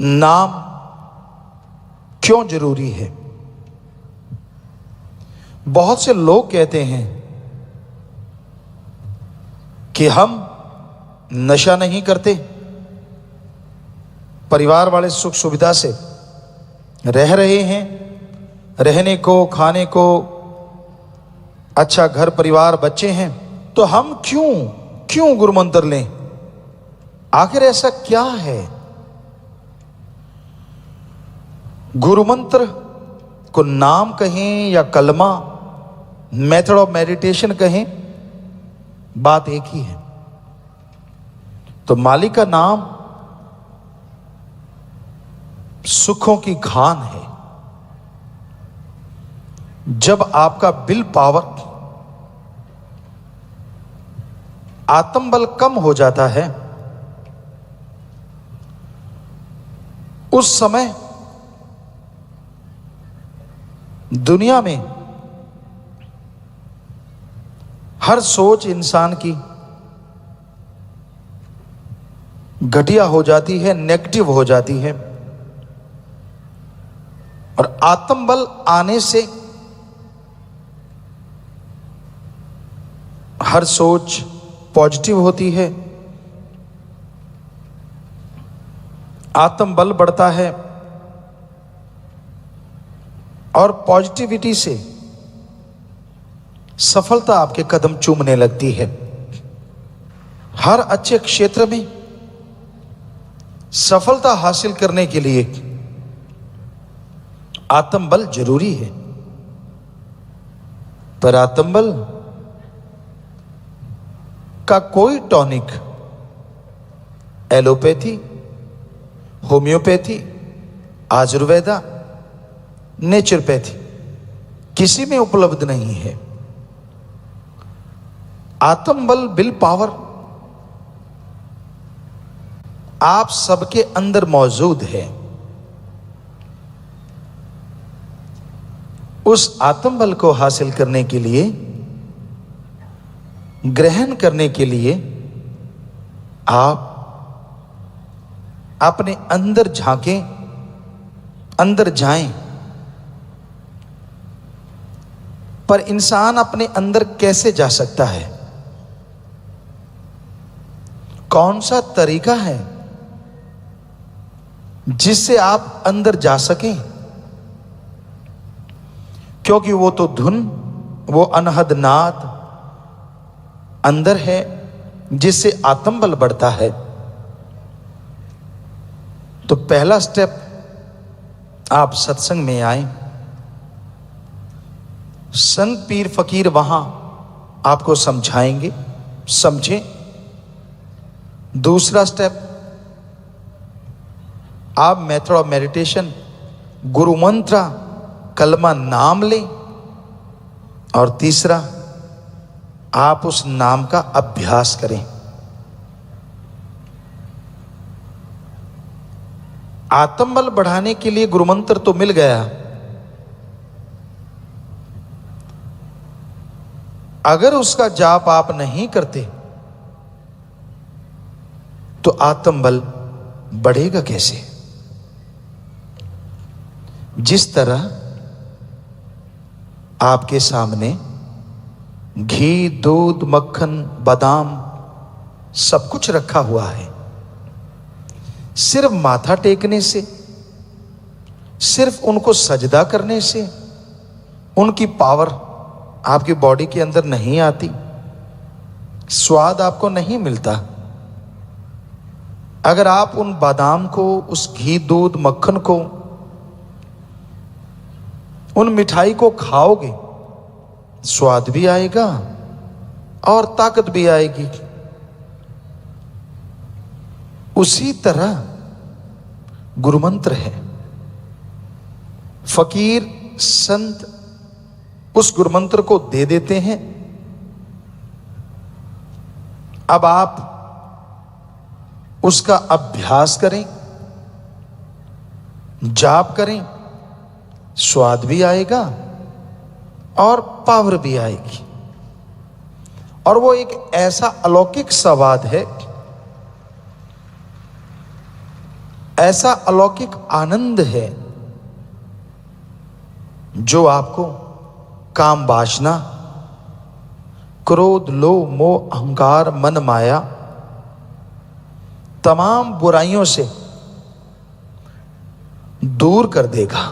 नाम क्यों जरूरी है? बहुत से लोग कहते हैं कि हम नशा नहीं करते, परिवार वाले सुख सुविधा से रह रहे हैं, रहने को खाने को अच्छा घर परिवार बच्चे हैं, तो हम क्यों गुरु मंत्र लें? आखिर ऐसा क्या है? गुरु मंत्र को नाम कहें या कलमा, मेथड ऑफ मेडिटेशन कहें, बात एक ही है। तो मालिक का नाम सुखों की खान है। जब आपका विल पावर, आत्मबल कम हो जाता है, उस समय दुनिया में हर सोच इंसान की घटिया हो जाती है, नेगेटिव हो जाती है। और आत्मबल आने से हर सोच पॉजिटिव होती है, आत्मबल बढ़ता है और पॉजिटिविटी से सफलता आपके कदम चूमने लगती है। हर अच्छे क्षेत्र में सफलता हासिल करने के लिए आत्मबल जरूरी है। पर आत्मबल का कोई tonic allopathy, homeopathy, Ayurveda, naturopathy किसी में उपलब्ध नहीं है। आत्मबल, विल पावर आप सबके अंदर मौजूद है। उस आत्मबल को हासिल करने के लिए, ग्रहण करने के लिए आप अपने अंदर झांकें, अंदर जाएं। पर इंसान अपने अंदर कैसे जा सकता है? कौन सा तरीका है जिससे आप अंदर जा सकें? क्योंकि वो तो धुन, वो अनहद नाद अंदर है जिससे आत्मबल बढ़ता है। तो पहला स्टेप, आप सत्संग में आए, संत पीर फकीर वहां आपको समझाएंगे, समझें। दूसरा स्टेप, आप मेथड ऑफ मेडिटेशन, गुरु मंत्र, कलमा नाम लें। और तीसरा, आप उस नाम का अभ्यास करें। आत्मबल बढ़ाने के लिए गुरु मंत्र तो मिल गया, अगर उसका जाप आप नहीं करते तो आत्मबल बढ़ेगा कैसे? जिस तरह आपके सामने घी, दूध, मक्खन, बादाम सब कुछ रखा हुआ है, सिर्फ माथा टेकने से, सिर्फ उनको सजदा करने से उनकी पावर आपकी बॉडी के अंदर नहीं आती, स्वाद आपको नहीं मिलता। अगर आप उन बादाम को, उस घी, दूध, मक्खन को, उन मिठाई को खाओगे, स्वाद भी आएगा और ताकत भी आएगी। उसी तरह गुरु मंत्र है। फकीर, संत उस गुरु मंत्र को दे देते हैं। अब आप उसका अभ्यास करें, जाप करें, स्वाद भी आएगा और पावर भी आएगी। और वो एक ऐसा अलौकिक स्वाद है, ऐसा अलौकिक आनंद है जो आपको काम वासना, क्रोध, लोभ, मोह, अहंकार, मन, माया, तमाम बुराइयों से दूर कर देगा।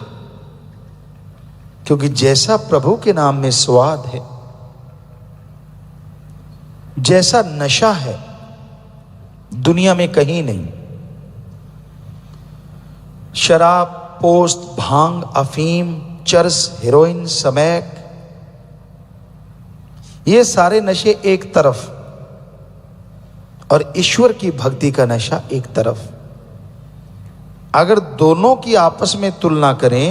क्योंकि जैसा प्रभु के नाम में स्वाद है, जैसा नशा है, दुनिया में कहीं नहीं। शराब, पोस्त, भांग, अफीम, चरस, हेरोइन, स्मैक, ये सारे नशे एक तरफ और ईश्वर की भक्ति का नशा एक तरफ। अगर दोनों की आपस में तुलना करें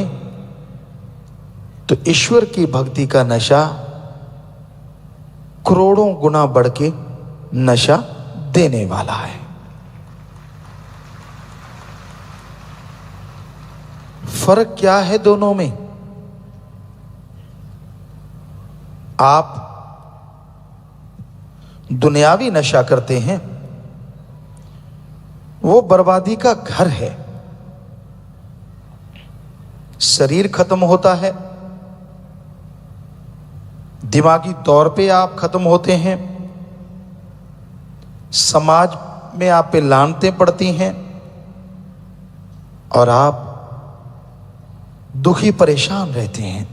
तो ईश्वर की भक्ति का नशा करोड़ों गुना बढ़ के नशा देने वाला है। फर्क क्या है दोनों में? आप दुनियावी नशा करते हैं, वो बर्बादी का घर है। शरीर खत्म होता है, दिमागी तौर पे आप खत्म होते हैं, समाज में आप पे लानतें पड़ती हैं और आप दुखी परेशान रहते हैं।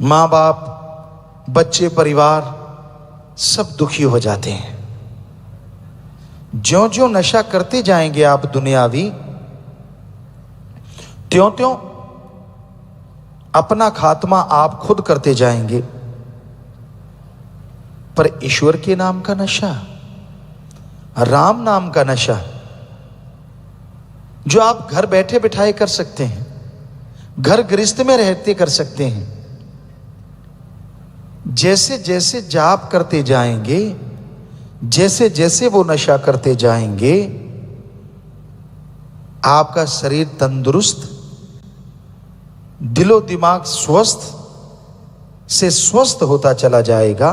माँ बाप, बच्चे, परिवार सब दुखी हो जाते हैं। ज्यों ज्यों नशा करते जाएंगे आप दुनियावी, त्यों त्यों अपना खात्मा आप खुद करते जाएंगे। पर ईश्वर के नाम का नशा, राम नाम का नशा, जो आप घर बैठे बिठाए कर सकते हैं, घर गृहस्थ में रहते कर सकते हैं, जैसे जैसे जाप करते जाएंगे, जैसे जैसे वो नशा करते जाएंगे, आपका शरीर तंदुरुस्त, दिलो दिमाग स्वस्थ से स्वस्थ होता चला जाएगा।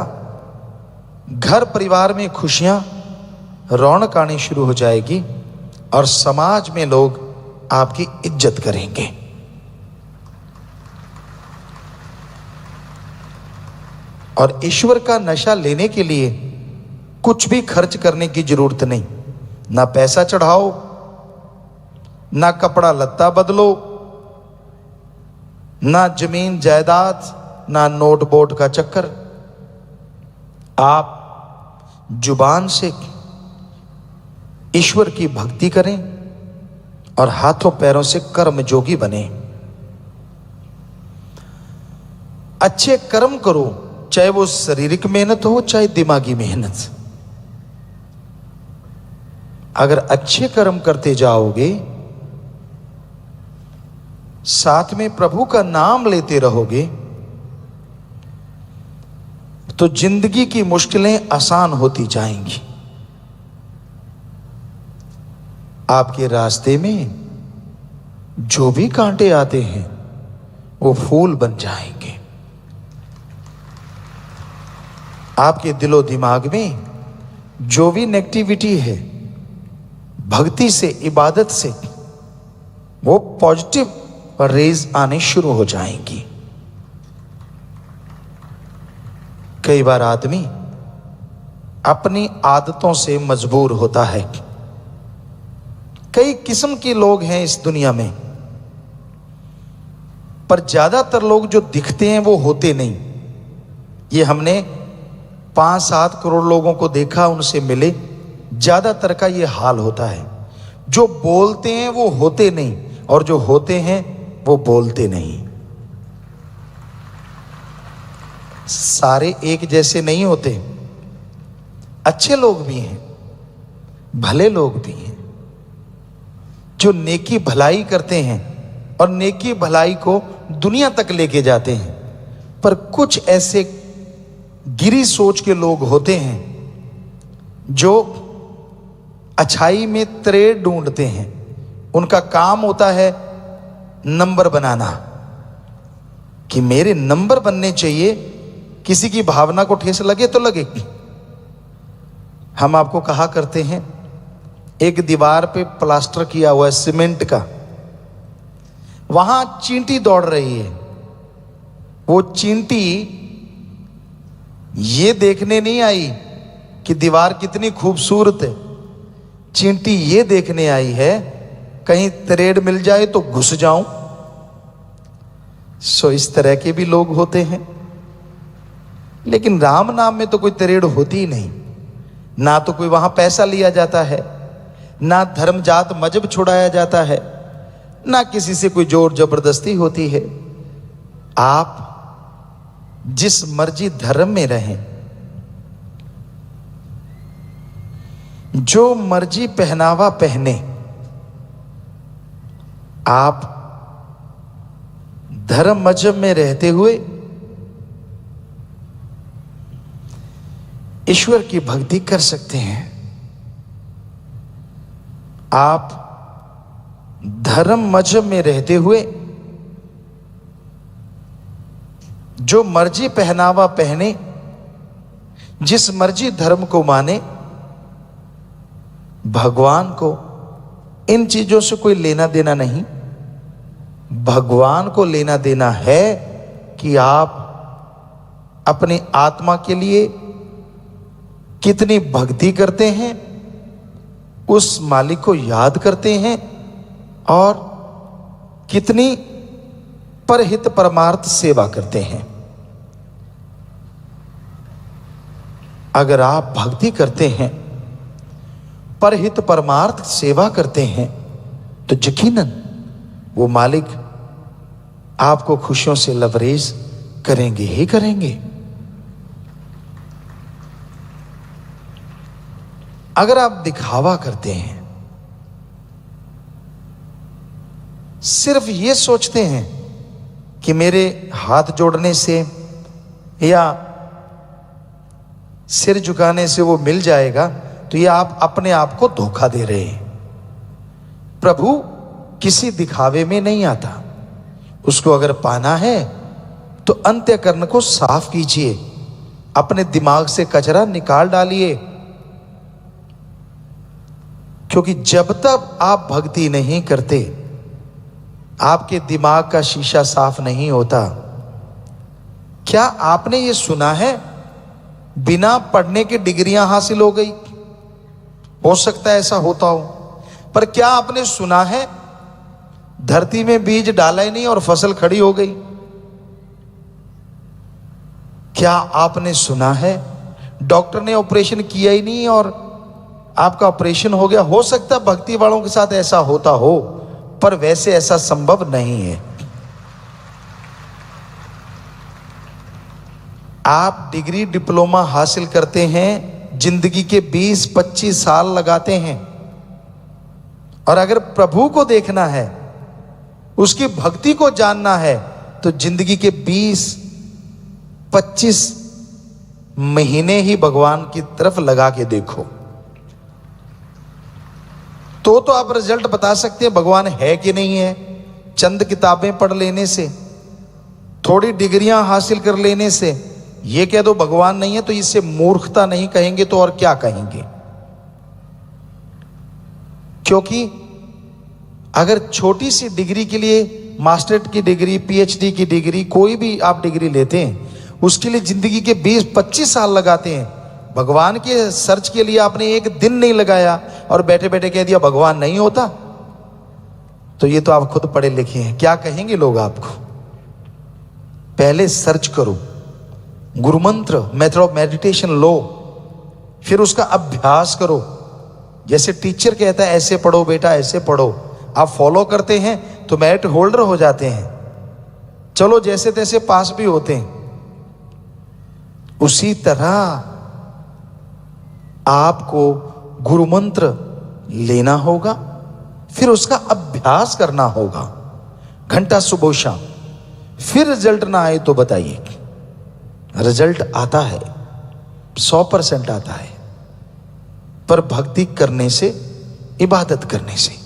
घर परिवार में खुशियां, रौनक आनी शुरू हो जाएगी और समाज में लोग आपकी इज्जत करेंगे। और ईश्वर का नशा लेने के लिए कुछ भी खर्च करने की जरूरत नहीं। ना पैसा चढ़ाओ, ना कपड़ा लत्ता बदलो, ना जमीन जायदाद, ना नोट बोट का चक्कर। आप जुबान से ईश्वर की भक्ति करें और हाथों पैरों से कर्म जोगी बने। अच्छे कर्म करो, चाहे वो शारीरिक मेहनत हो, चाहे दिमागी मेहनत। अगर अच्छे कर्म करते जाओगे, साथ में प्रभु का नाम लेते रहोगे, तो जिंदगी की मुश्किलें आसान होती जाएंगी। आपके रास्ते में जो भी कांटे आते हैं वो फूल बन जाएंगे। आपके दिलो दिमाग में जो भी नेगेटिविटी है, भक्ति से, इबादत से, वो पॉजिटिव रेज आने शुरू हो जाएंगी। कई बार आदमी अपनी आदतों से मजबूर होता है। कई किस्म के लोग हैं इस दुनिया में, पर ज्यादातर लोग जो दिखते हैं वो होते नहीं। ये हमने 5-7 करोड़ लोगों को देखा, उनसे मिले, ज्यादातर का ये हाल होता है। जो बोलते हैं वो होते नहीं, और जो होते हैं वो बोलते नहीं। सारे एक जैसे नहीं होते। अच्छे लोग भी हैं, भले लोग भी हैं, जो नेकी भलाई करते हैं और नेकी भलाई को दुनिया तक लेके जाते हैं। पर कुछ ऐसे गिरी सोच के लोग होते हैं जो अच्छाई में त्रेड़ ढूंढते हैं। उनका काम होता है नंबर बनाना, कि मेरे नंबर बनने चाहिए, किसी की भावना को ठेस लगे तो लगे। हम आपको कहा करते हैं, एक दीवार पे प्लास्टर किया हुआ है सीमेंट का, वहां चींटी दौड़ रही है। वो चींटी ये देखने नहीं आई कि दीवार कितनी खूबसूरत है, चींटी ये देखने आई है कहीं तरेड़ मिल जाए तो घुस जाऊं। सो इस तरह के भी लोग होते हैं। लेकिन राम नाम में तो कोई तरेड़ होती ही नहीं, ना तो कोई वहां पैसा लिया जाता है, ना धर्म जात मजहब छुड़ाया जाता है, ना किसी से कोई जोर जबरदस्ती होती है। आप जिस मर्जी धर्म में रहें, जो मर्जी पहनावा पहने, आप धर्म मजहब में रहते हुए ईश्वर की भक्ति कर सकते हैं। आप धर्म मजहब में रहते हुए जो मर्जी पहनावा पहने, जिस मर्जी धर्म को माने, भगवान को इन चीजों से कोई लेना देना नहीं। भगवान को लेना देना है कि आप अपनी आत्मा के लिए कितनी भक्ति करते हैं, उस मालिक को याद करते हैं और कितनी परहित परमार्थ सेवा करते हैं। अगर आप भक्ति करते हैं, परहित परमार्थ सेवा करते हैं, तो यकीनन वो मालिक आपको खुशियों से लबरेज करेंगे ही करेंगे। अगर आप दिखावा करते हैं, सिर्फ ये सोचते हैं कि मेरे हाथ जोड़ने से या सिर झुकाने से वो मिल जाएगा, तो ये आप अपने आप को धोखा दे रहे हैं। प्रभु किसी दिखावे में नहीं आता। उसको अगर पाना है तो अंत्यकरण को साफ कीजिए, अपने दिमाग से कचरा निकाल डालिए। क्योंकि जब तक आप भक्ति नहीं करते, आपके दिमाग का शीशा साफ नहीं होता। क्या आपने ये सुना है बिना पढ़ने की डिग्रियां हासिल हो गई? हो सकता है ऐसा होता हो, पर क्या आपने सुना है धरती में बीज डाला ही नहीं और फसल खड़ी हो गई? क्या आपने सुना है डॉक्टर ने ऑपरेशन किया ही नहीं और आपका ऑपरेशन हो गया? हो सकता है भक्ति वालों के साथ ऐसा होता हो, पर वैसे ऐसा संभव नहीं है। आप डिग्री डिप्लोमा हासिल करते हैं, जिंदगी के 20-25 साल लगाते हैं, और अगर प्रभु को देखना है, उसकी भक्ति को जानना है, तो जिंदगी के 20-25 महीने ही भगवान की तरफ लगा के देखो, तो आप रिजल्ट बता सकते हैं भगवान है कि नहीं है। चंद किताबें पढ़ लेने से, थोड़ी डिग्रियां हासिल कर लेने से ये कह दो भगवान नहीं है, तो इससे मूर्खता नहीं कहेंगे तो और क्या कहेंगे? क्योंकि अगर छोटी सी डिग्री के लिए, मास्टरेट की डिग्री, पीएचडी की डिग्री, कोई भी आप डिग्री लेते हैं, उसके लिए जिंदगी के 20-25 साल लगाते हैं। भगवान के सर्च के लिए आपने एक दिन नहीं लगाया और बैठे बैठे कह दिया भगवान नहीं होता, तो ये तो आप खुद पढ़े लिखे हैं, क्या कहेंगे लोग आपको? पहले सर्च करो, गुरु मंत्र, मेथड ऑफ मेडिटेशन लो, फिर उसका अभ्यास करो। जैसे टीचर कहता है ऐसे पढ़ो बेटा, ऐसे पढ़ो, आप फॉलो करते हैं तो मेरिट होल्डर हो जाते हैं, चलो जैसे तैसे पास भी होते हैं। उसी तरह आपको गुरु मंत्र लेना होगा, फिर उसका अभ्यास करना होगा, घंटा सुबह शाम। फिर रिजल्ट ना आए तो बताइए। रिजल्ट आता है, 100% आता है, पर भक्ति करने से, इबादत करने से।